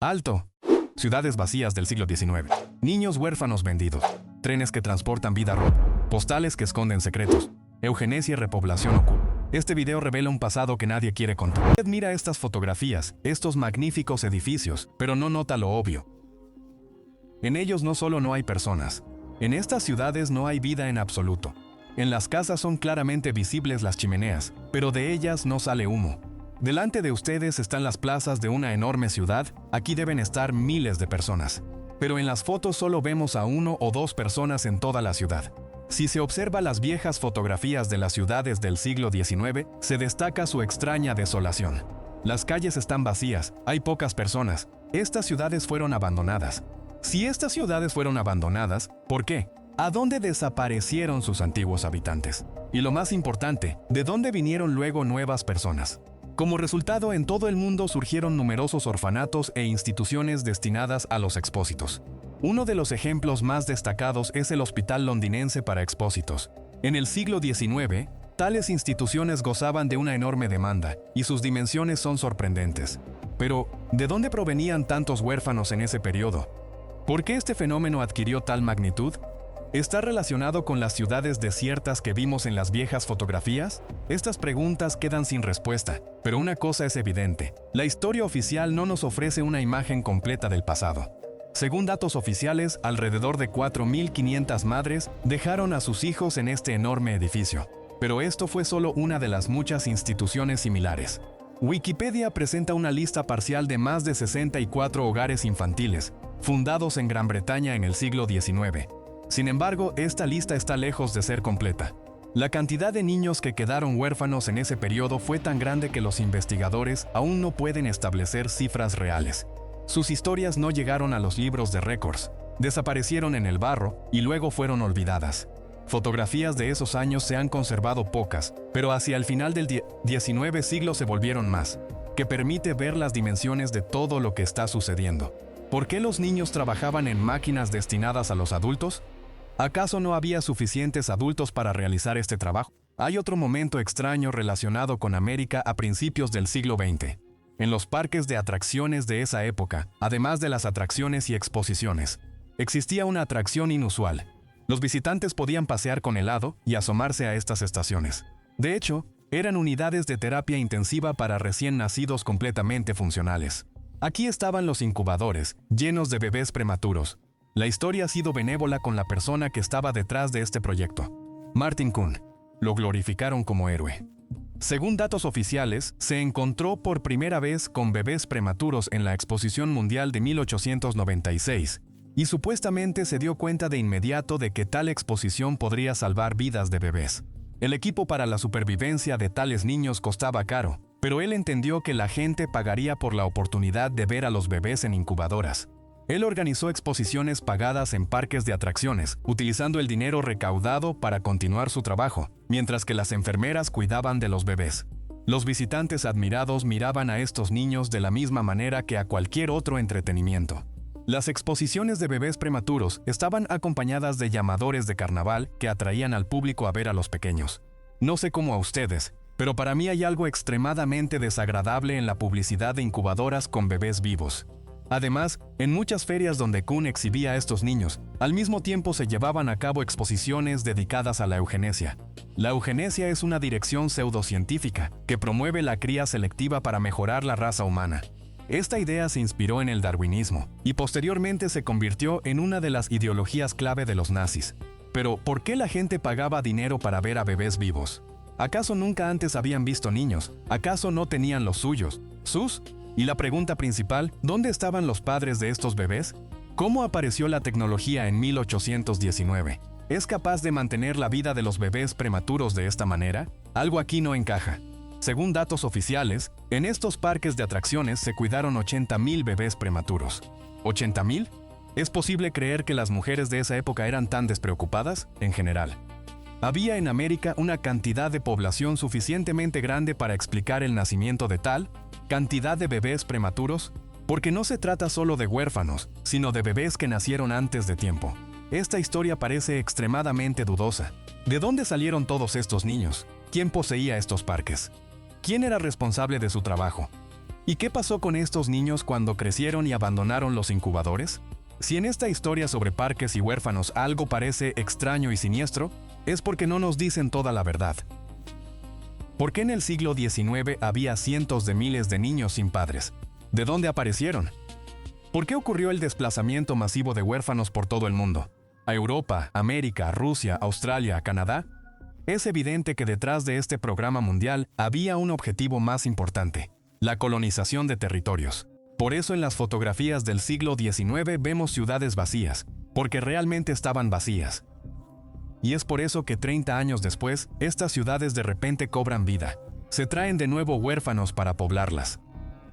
Alto. Ciudades vacías del siglo XIX. Niños huérfanos vendidos. Trenes que transportan vida rota. Postales que esconden secretos. Eugenesia y repoblación oculta. Este video revela un pasado que nadie quiere contar. Usted mira estas fotografías, estos magníficos edificios, pero no nota lo obvio. En ellos no solo no hay personas. En estas ciudades no hay vida en absoluto. En las casas son claramente visibles las chimeneas, pero de ellas no sale humo. Delante de ustedes están las plazas de una enorme ciudad, aquí deben estar miles de personas. Pero en las fotos solo vemos a 1 o 2 personas en toda la ciudad. Si se observa las viejas fotografías de las ciudades del siglo XIX, se destaca su extraña desolación. Las calles están vacías, hay pocas personas. Estas ciudades fueron abandonadas. Si estas ciudades fueron abandonadas, ¿por qué? ¿A dónde desaparecieron sus antiguos habitantes? Y lo más importante, ¿de dónde vinieron luego nuevas personas? Como resultado, en todo el mundo surgieron numerosos orfanatos e instituciones destinadas a los expósitos. Uno de los ejemplos más destacados es el Hospital Londinense para Expósitos. En el siglo XIX, tales instituciones gozaban de una enorme demanda, y sus dimensiones son sorprendentes. Pero, ¿de dónde provenían tantos huérfanos en ese periodo? ¿Por qué este fenómeno adquirió tal magnitud? ¿Está relacionado con las ciudades desiertas que vimos en las viejas fotografías? Estas preguntas quedan sin respuesta, pero una cosa es evidente. La historia oficial no nos ofrece una imagen completa del pasado. Según datos oficiales, alrededor de 4.500 madres dejaron a sus hijos en este enorme edificio. Pero esto fue solo una de las muchas instituciones similares. Wikipedia presenta una lista parcial de más de 64 hogares infantiles, fundados en Gran Bretaña en el siglo XIX. Sin embargo, esta lista está lejos de ser completa. La cantidad de niños que quedaron huérfanos en ese periodo fue tan grande que los investigadores aún no pueden establecer cifras reales. Sus historias no llegaron a los libros de récords, desaparecieron en el barro y luego fueron olvidadas. Fotografías de esos años se han conservado pocas, pero hacia el final del XIX siglo se volvieron más, que permite ver las dimensiones de todo lo que está sucediendo. ¿Por qué los niños trabajaban en máquinas destinadas a los adultos? ¿Acaso no había suficientes adultos para realizar este trabajo? Hay otro momento extraño relacionado con América a principios del siglo XX. En los parques de atracciones de esa época, además de las atracciones y exposiciones, existía una atracción inusual. Los visitantes podían pasear con helado y asomarse a estas estaciones. De hecho, eran unidades de terapia intensiva para recién nacidos completamente funcionales. Aquí estaban los incubadores, llenos de bebés prematuros. La historia ha sido benévola con la persona que estaba detrás de este proyecto. Martin Kuhn. Lo glorificaron como héroe. Según datos oficiales, se encontró por primera vez con bebés prematuros en la Exposición Mundial de 1896, y supuestamente se dio cuenta de inmediato de que tal exposición podría salvar vidas de bebés. El equipo para la supervivencia de tales niños costaba caro, pero él entendió que la gente pagaría por la oportunidad de ver a los bebés en incubadoras. Él organizó exposiciones pagadas en parques de atracciones, utilizando el dinero recaudado para continuar su trabajo, mientras que las enfermeras cuidaban de los bebés. Los visitantes admirados miraban a estos niños de la misma manera que a cualquier otro entretenimiento. Las exposiciones de bebés prematuros estaban acompañadas de llamadores de carnaval que atraían al público a ver a los pequeños. No sé cómo a ustedes, pero para mí hay algo extremadamente desagradable en la publicidad de incubadoras con bebés vivos. Además, en muchas ferias donde Kuhn exhibía a estos niños, al mismo tiempo se llevaban a cabo exposiciones dedicadas a la eugenesia. La eugenesia es una dirección pseudocientífica que promueve la cría selectiva para mejorar la raza humana. Esta idea se inspiró en el darwinismo y posteriormente se convirtió en una de las ideologías clave de los nazis. Pero, ¿por qué la gente pagaba dinero para ver a bebés vivos? ¿Acaso nunca antes habían visto niños? ¿Acaso no tenían los suyos? ¿Sus? Y la pregunta principal, ¿dónde estaban los padres de estos bebés? ¿Cómo apareció la tecnología en 1819? ¿Es capaz de mantener la vida de los bebés prematuros de esta manera? Algo aquí no encaja. Según datos oficiales, en estos parques de atracciones se cuidaron 80.000 bebés prematuros. ¿80.000? ¿Es posible creer que las mujeres de esa época eran tan despreocupadas? En general. ¿Había en América una cantidad de población suficientemente grande para explicar el nacimiento de tal cantidad de bebés prematuros? Porque no se trata solo de huérfanos, sino de bebés que nacieron antes de tiempo. Esta historia parece extremadamente dudosa. ¿De dónde salieron todos estos niños? ¿Quién poseía estos parques? ¿Quién era responsable de su trabajo? ¿Y qué pasó con estos niños cuando crecieron y abandonaron los incubadores? Si en esta historia sobre parques y huérfanos algo parece extraño y siniestro, es porque no nos dicen toda la verdad. ¿Por qué en el siglo XIX había cientos de miles de niños sin padres? ¿De dónde aparecieron? ¿Por qué ocurrió el desplazamiento masivo de huérfanos por todo el mundo? ¿A Europa, América, Rusia, Australia, Canadá? Es evidente que detrás de este programa mundial había un objetivo más importante: la colonización de territorios. Por eso en las fotografías del siglo XIX vemos ciudades vacías, porque realmente estaban vacías. Y es por eso que 30 años después, estas ciudades de repente cobran vida. Se traen de nuevo huérfanos para poblarlas.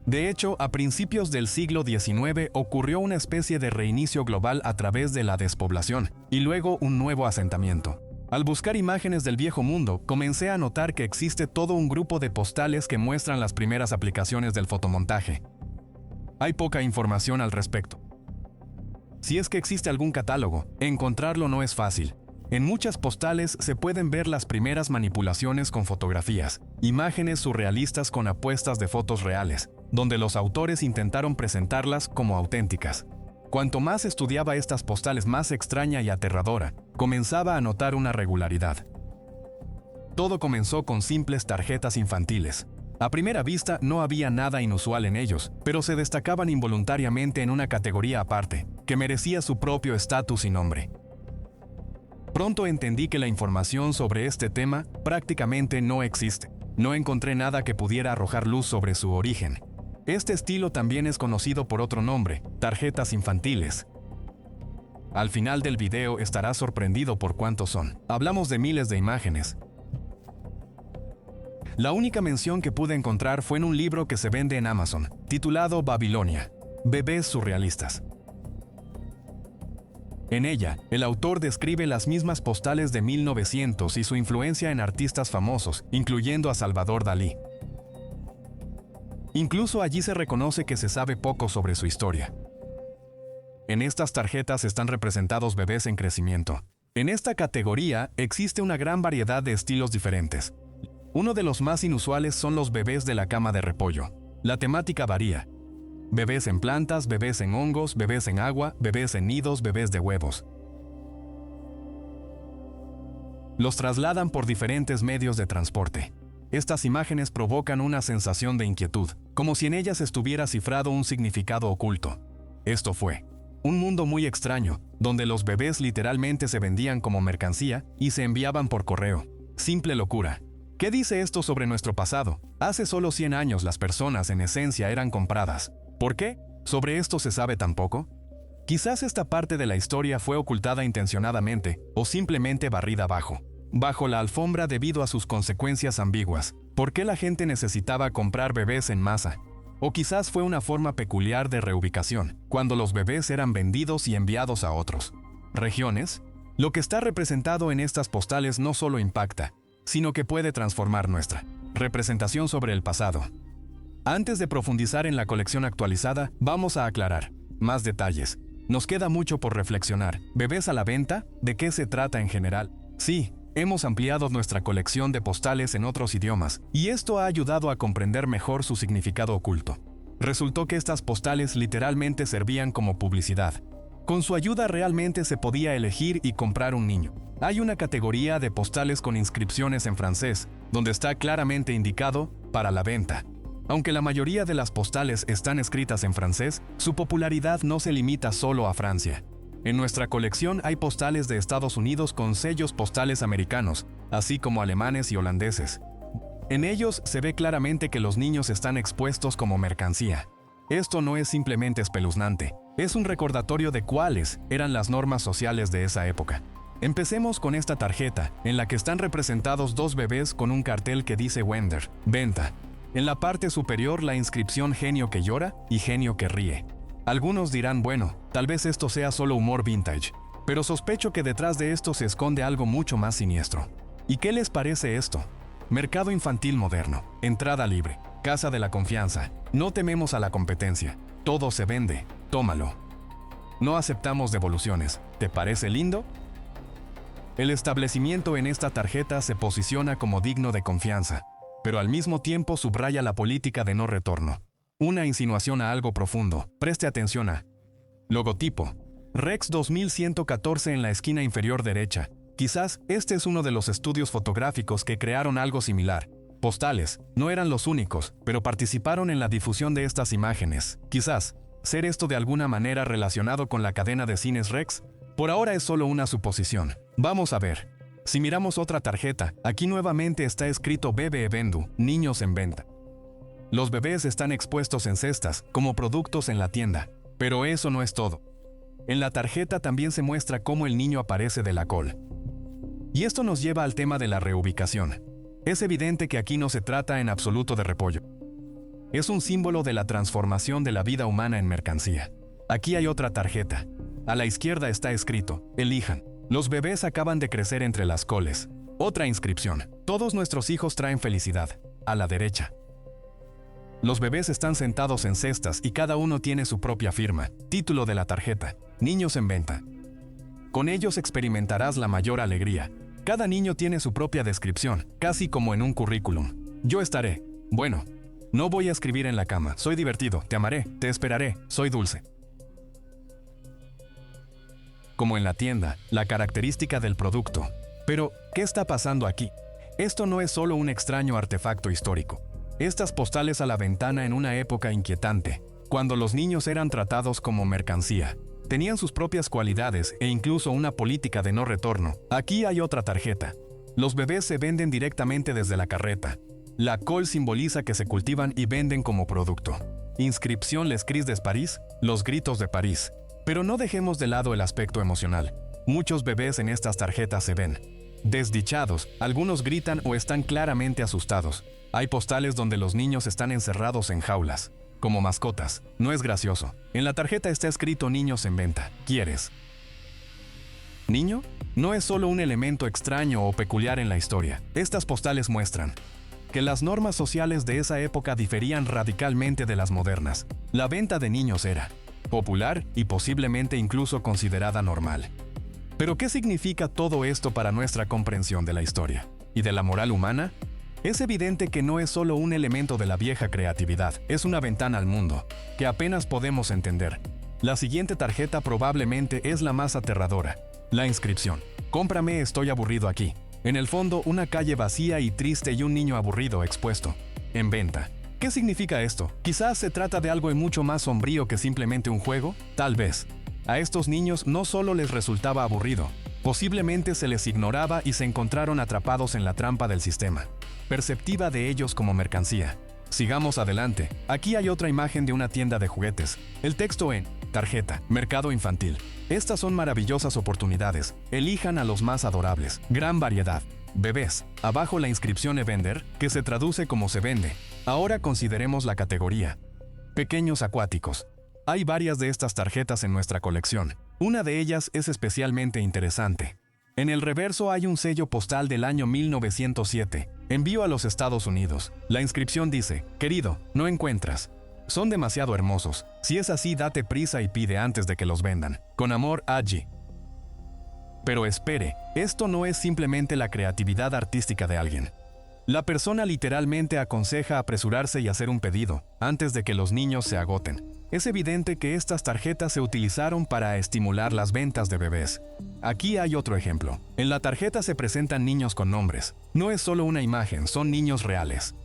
De hecho, a principios del siglo XIX ocurrió una especie de reinicio global a través de la despoblación, y luego un nuevo asentamiento. Al buscar imágenes del viejo mundo, comencé a notar que existe todo un grupo de postales que muestran las primeras aplicaciones del fotomontaje. Hay poca información al respecto. Si es que existe algún catálogo, encontrarlo no es fácil. En muchas postales se pueden ver las primeras manipulaciones con fotografías, imágenes surrealistas con apuestas de fotos reales, donde los autores intentaron presentarlas como auténticas. Cuanto más estudiaba estas postales más extraña y aterradora, comenzaba a notar una regularidad. Todo comenzó con simples tarjetas infantiles. A primera vista no había nada inusual en ellos, pero se destacaban involuntariamente en una categoría aparte, que merecía su propio estatus y nombre. Pronto entendí que la información sobre este tema prácticamente no existe. No encontré nada que pudiera arrojar luz sobre su origen. Este estilo también es conocido por otro nombre: tarjetas infantiles. Al final del video estarás sorprendido por cuántos son. Hablamos de miles de imágenes. La única mención que pude encontrar fue en un libro que se vende en Amazon, titulado Babilonia, bebés surrealistas. En ella, el autor describe las mismas postales de 1900 y su influencia en artistas famosos, incluyendo a Salvador Dalí. Incluso allí se reconoce que se sabe poco sobre su historia. En estas tarjetas están representados bebés en crecimiento. En esta categoría existe una gran variedad de estilos diferentes. Uno de los más inusuales son los bebés de la cama de repollo. La temática varía. Bebés en plantas, bebés en hongos, bebés en agua, bebés en nidos, bebés de huevos. Los trasladan por diferentes medios de transporte. Estas imágenes provocan una sensación de inquietud, como si en ellas estuviera cifrado un significado oculto. Esto fue un mundo muy extraño, donde los bebés literalmente se vendían como mercancía y se enviaban por correo. Simple locura. ¿Qué dice esto sobre nuestro pasado? Hace solo 100 años las personas en esencia eran compradas. ¿Por qué? ¿Sobre esto se sabe tan poco? Quizás esta parte de la historia fue ocultada intencionadamente o simplemente barrida abajo, bajo la alfombra debido a sus consecuencias ambiguas. ¿Por qué la gente necesitaba comprar bebés en masa? O quizás fue una forma peculiar de reubicación, cuando los bebés eran vendidos y enviados a otros regiones. Lo que está representado en estas postales no solo impacta, sino que puede transformar nuestra representación sobre el pasado. Antes de profundizar en la colección actualizada, vamos a aclarar más detalles. Nos queda mucho por reflexionar. ¿Bebés a la venta? ¿De qué se trata en general? Sí, hemos ampliado nuestra colección de postales en otros idiomas, y esto ha ayudado a comprender mejor su significado oculto. Resultó que estas postales literalmente servían como publicidad. Con su ayuda realmente se podía elegir y comprar un niño. Hay una categoría de postales con inscripciones en francés, donde está claramente indicado para la venta. Aunque la mayoría de las postales están escritas en francés, su popularidad no se limita solo a Francia. En nuestra colección hay postales de Estados Unidos con sellos postales americanos, así como alemanes y holandeses. En ellos se ve claramente que los niños están expuestos como mercancía. Esto no es simplemente espeluznante, es un recordatorio de cuáles eran las normas sociales de esa época. Empecemos con esta tarjeta, en la que están representados dos bebés con un cartel que dice Wender, venta. En la parte superior la inscripción genio que llora y genio que ríe. Algunos dirán, bueno, tal vez esto sea solo humor vintage, pero sospecho que detrás de esto se esconde algo mucho más siniestro. ¿Y qué les parece esto? Mercado infantil moderno, entrada libre, casa de la confianza, no tememos a la competencia, todo se vende, tómalo. No aceptamos devoluciones, ¿te parece lindo? El establecimiento en esta tarjeta se posiciona como digno de confianza, pero al mismo tiempo subraya la política de no retorno. una insinuación a algo profundo. Preste atención a logotipo. Rex 2114 en la esquina inferior derecha. Quizás este es uno de los estudios fotográficos que crearon algo similar. Postales no eran los únicos, pero participaron en la difusión de estas imágenes. Quizás ser esto de alguna manera relacionado con la cadena de cines Rex. Por ahora es solo una suposición. Vamos a ver. Si miramos otra tarjeta, aquí nuevamente está escrito Bebe Vendu, niños en venta. Los bebés están expuestos en cestas, como productos en la tienda. Pero eso no es todo. En la tarjeta también se muestra cómo el niño aparece de la col. Y esto nos lleva al tema de la reubicación. Es evidente que aquí no se trata en absoluto de repollo. Es un símbolo de la transformación de la vida humana en mercancía. Aquí hay otra tarjeta. A la izquierda está escrito, elijan. Los bebés acaban de crecer entre las coles. Otra inscripción. Todos nuestros hijos traen felicidad. A la derecha. Los bebés están sentados en cestas y cada uno tiene su propia firma. Título de la tarjeta. Niños en venta. Con ellos experimentarás la mayor alegría. Cada niño tiene su propia descripción, casi como en un currículum. Yo estaré. Bueno, no voy a escribir en la cama. Soy divertido. Te amaré. Te esperaré. Soy dulce. Como en la tienda, la característica del producto. Pero, ¿qué está pasando aquí? Esto no es solo un extraño artefacto histórico. Estas postales a la ventana en una época inquietante, cuando los niños eran tratados como mercancía. Tenían sus propias cualidades e incluso una política de no retorno. Aquí hay otra tarjeta. Los bebés se venden directamente desde la carreta. La col simboliza que se cultivan y venden como producto. Inscripción Les Cris de París, los gritos de París. Pero no dejemos de lado el aspecto emocional. Muchos bebés en estas tarjetas se ven desdichados, algunos gritan o están claramente asustados. Hay postales donde los niños están encerrados en jaulas, como mascotas. No es gracioso. En la tarjeta está escrito niños en venta. ¿Quieres? ¿Niño? No es solo un elemento extraño o peculiar en la historia. Estas postales muestran que las normas sociales de esa época diferían radicalmente de las modernas. La venta de niños era popular y posiblemente incluso considerada normal. ¿Pero qué significa todo esto para nuestra comprensión de la historia y de la moral humana? Es evidente que no es solo un elemento de la vieja creatividad, es una ventana al mundo, que apenas podemos entender. La siguiente tarjeta probablemente es la más aterradora. La inscripción. Cómprame, estoy aburrido aquí. En el fondo, una calle vacía y triste y un niño aburrido expuesto. En venta. ¿Qué significa esto? Quizás se trata de algo mucho más sombrío que simplemente un juego, tal vez. A estos niños no solo les resultaba aburrido, posiblemente se les ignoraba y se encontraron atrapados en la trampa del sistema. Perceptiva de ellos como mercancía. Sigamos adelante. Aquí hay otra imagen de una tienda de juguetes. El texto en tarjeta, mercado infantil. Estas son maravillosas oportunidades. Elijan a los más adorables. Gran variedad. Bebés. Abajo la inscripción e-vender, que se traduce como se vende. Ahora consideremos la categoría. Pequeños acuáticos. Hay varias de estas tarjetas en nuestra colección. Una de ellas es especialmente interesante. En el reverso hay un sello postal del año 1907. Envío a los Estados Unidos. La inscripción dice, querido, no encuentras. Son demasiado hermosos. Si es así, date prisa y pide antes de que los vendan. Con amor, Aggie. Pero espere, esto no es simplemente la creatividad artística de alguien. La persona literalmente aconseja apresurarse y hacer un pedido, antes de que los niños se agoten. Es evidente que estas tarjetas se utilizaron para estimular las ventas de bebés. Aquí hay otro ejemplo. En la tarjeta se presentan niños con nombres. No es solo una imagen, son niños reales.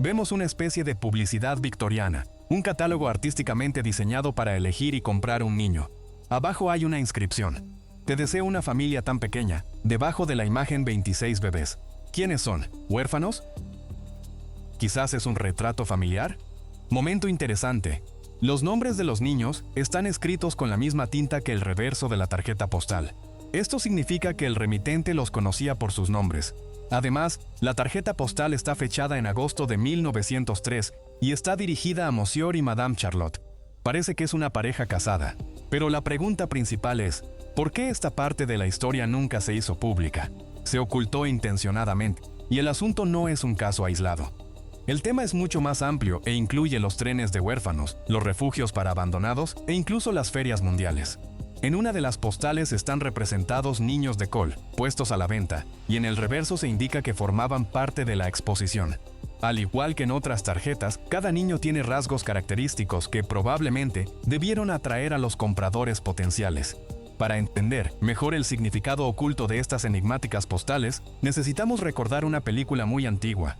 Vemos una especie de publicidad victoriana, un catálogo artísticamente diseñado para elegir y comprar un niño. Abajo hay una inscripción. Te deseo una familia tan pequeña. Debajo de la imagen 26 bebés. ¿Quiénes son? ¿Huérfanos? ¿Quizás es un retrato familiar? Momento interesante. Los nombres de los niños están escritos con la misma tinta que el reverso de la tarjeta postal. Esto significa que el remitente los conocía por sus nombres. Además, la tarjeta postal está fechada en agosto de 1903 y está dirigida a Monsieur y Madame Charlotte. Parece que es una pareja casada. Pero la pregunta principal es, ¿por qué esta parte de la historia nunca se hizo pública? Se ocultó intencionadamente, y el asunto no es un caso aislado. El tema es mucho más amplio e incluye los trenes de huérfanos, los refugios para abandonados e incluso las ferias mundiales. En una de las postales están representados niños de col, puestos a la venta, y en el reverso se indica que formaban parte de la exposición. Al igual que en otras tarjetas, cada niño tiene rasgos característicos que probablemente debieron atraer a los compradores potenciales. Para entender mejor el significado oculto de estas enigmáticas postales, necesitamos recordar una película muy antigua.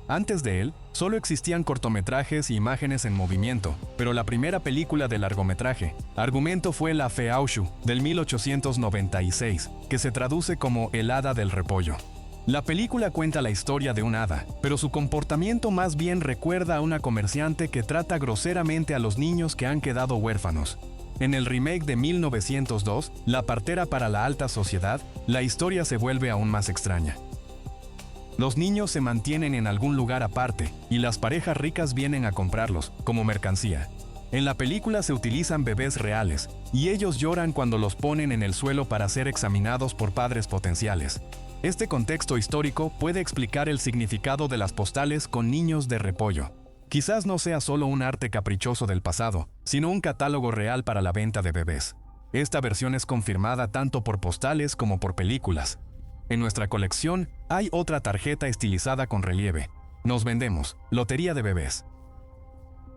Antes de él, solo existían cortometrajes y imágenes en movimiento, pero la primera película de largometraje, argumento fue La Fée Auchu, del 1896, que se traduce como El Hada del Repollo. La película cuenta la historia de un hada, pero su comportamiento más bien recuerda a una comerciante que trata groseramente a los niños que han quedado huérfanos. En el remake de 1902, La partera para la alta sociedad, la historia se vuelve aún más extraña. Los niños se mantienen en algún lugar aparte, y las parejas ricas vienen a comprarlos, como mercancía. En la película se utilizan bebés reales, y ellos lloran cuando los ponen en el suelo para ser examinados por padres potenciales. Este contexto histórico puede explicar el significado de las postales con niños de repollo. Quizás no sea solo un arte caprichoso del pasado, sino un catálogo real para la venta de bebés. Esta versión es confirmada tanto por postales como por películas. En nuestra colección hay otra tarjeta estilizada con relieve. Nos vendemos, lotería de bebés.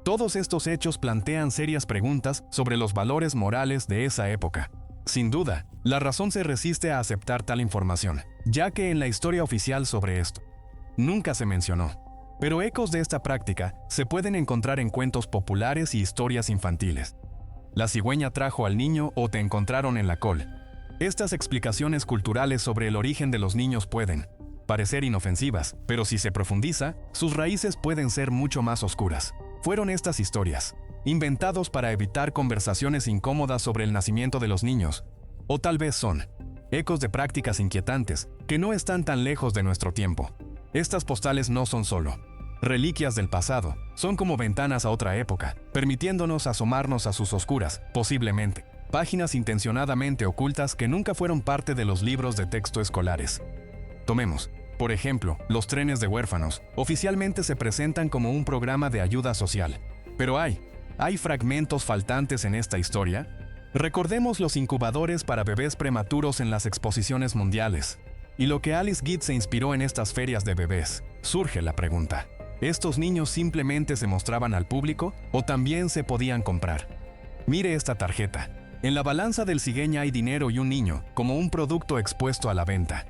Todos estos hechos plantean serias preguntas sobre los valores morales de esa época. Sin duda, la razón se resiste a aceptar tal información, ya que en la historia oficial sobre esto nunca se mencionó. Pero ecos de esta práctica se pueden encontrar en cuentos populares y historias infantiles. La cigüeña trajo al niño o te encontraron en la col. Estas explicaciones culturales sobre el origen de los niños pueden parecer inofensivas, pero si se profundiza, sus raíces pueden ser mucho más oscuras. Fueron estas historias inventados para evitar conversaciones incómodas sobre el nacimiento de los niños, o tal vez son ecos de prácticas inquietantes que no están tan lejos de nuestro tiempo. Estas postales no son solo reliquias del pasado, son como ventanas a otra época, permitiéndonos asomarnos a sus oscuras, posiblemente, páginas intencionadamente ocultas que nunca fueron parte de los libros de texto escolares. Tomemos, por ejemplo, los trenes de huérfanos. Oficialmente se presentan como un programa de ayuda social. Pero ¿hay fragmentos faltantes en esta historia? Recordemos los incubadores para bebés prematuros en las exposiciones mundiales. Y lo que Alice Guide se inspiró en estas ferias de bebés. Surge la pregunta: ¿estos niños simplemente se mostraban al público o también se podían comprar? Mire esta tarjeta. En la balanza del cigüeña hay dinero y un niño, como un producto expuesto a la venta.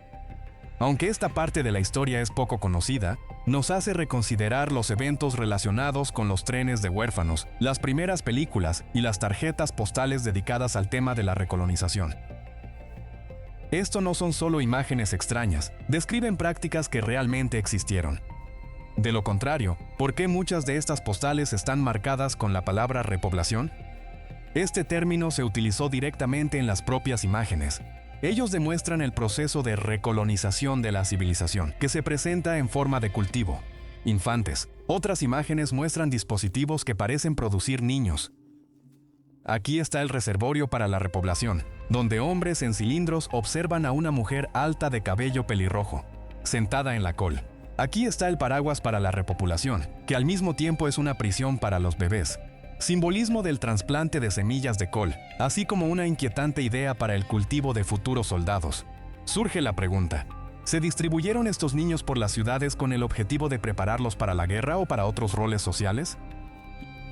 Aunque esta parte de la historia es poco conocida, nos hace reconsiderar los eventos relacionados con los trenes de huérfanos, las primeras películas y las tarjetas postales dedicadas al tema de la recolonización. Esto no son solo imágenes extrañas, describen prácticas que realmente existieron. De lo contrario, ¿por qué muchas de estas postales están marcadas con la palabra repoblación? Este término se utilizó directamente en las propias imágenes. Ellos demuestran el proceso de recolonización de la civilización, que se presenta en forma de cultivo. Infantes. Otras imágenes muestran dispositivos que parecen producir niños. Aquí está el reservorio para la repoblación, donde hombres en cilindros observan a una mujer alta de cabello pelirrojo, sentada en la col. Aquí está el paraguas para la repopulación, que al mismo tiempo es una prisión para los bebés. Simbolismo del trasplante de semillas de col, así como una inquietante idea para el cultivo de futuros soldados. Surge la pregunta: ¿se distribuyeron estos niños por las ciudades con el objetivo de prepararlos para la guerra o para otros roles sociales?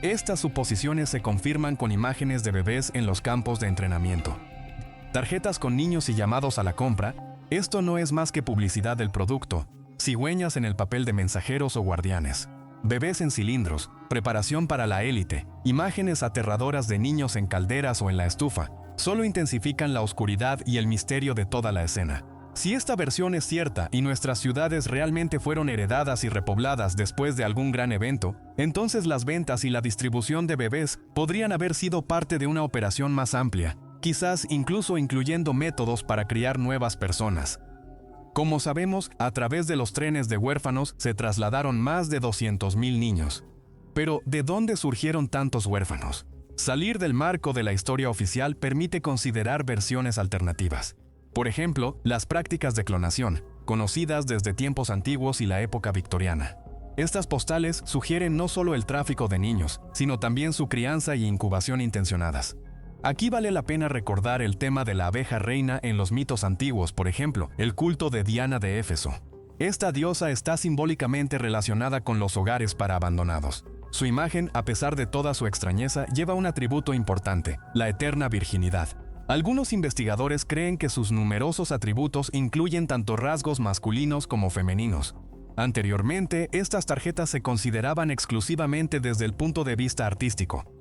Estas suposiciones se confirman con imágenes de bebés en los campos de entrenamiento. Tarjetas con niños y llamados a la compra. Esto no es más que publicidad del producto. Cigüeñas en el papel de mensajeros o guardianes. Bebés en cilindros, preparación para la élite, imágenes aterradoras de niños en calderas o en la estufa, solo intensifican la oscuridad y el misterio de toda la escena. Si esta versión es cierta y nuestras ciudades realmente fueron heredadas y repobladas después de algún gran evento, entonces las ventas y la distribución de bebés podrían haber sido parte de una operación más amplia, quizás incluso incluyendo métodos para criar nuevas personas. Como sabemos, a través de los trenes de huérfanos se trasladaron más de 200,000 niños. Pero, ¿de dónde surgieron tantos huérfanos? Salir del marco de la historia oficial permite considerar versiones alternativas. Por ejemplo, las prácticas de clonación, conocidas desde tiempos antiguos y la época victoriana. Estas postales sugieren no solo el tráfico de niños, sino también su crianza y incubación intencionadas. Aquí vale la pena recordar el tema de la abeja reina en los mitos antiguos, por ejemplo, el culto de Diana de Éfeso. Esta diosa está simbólicamente relacionada con los hogares para abandonados. Su imagen, a pesar de toda su extrañeza, lleva un atributo importante, la eterna virginidad. Algunos investigadores creen que sus numerosos atributos incluyen tanto rasgos masculinos como femeninos. Anteriormente, estas tarjetas se consideraban exclusivamente desde el punto de vista artístico.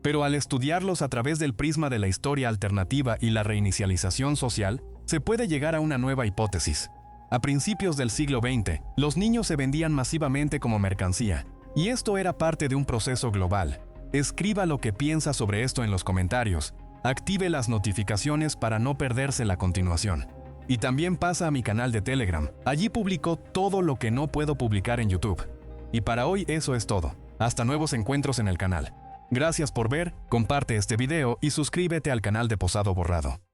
Pero al estudiarlos a través del prisma de la historia alternativa y la reinicialización social, se puede llegar a una nueva hipótesis. A principios del siglo XX, los niños se vendían masivamente como mercancía, y esto era parte de un proceso global. Escriba lo que piensa sobre esto en los comentarios. Active las notificaciones para no perderse la continuación. Y también pasa a mi canal de Telegram. Allí publico todo lo que no puedo publicar en YouTube. Y para hoy eso es todo. Hasta nuevos encuentros en el canal. Gracias por ver, comparte este video y suscríbete al canal de Posado Borrado.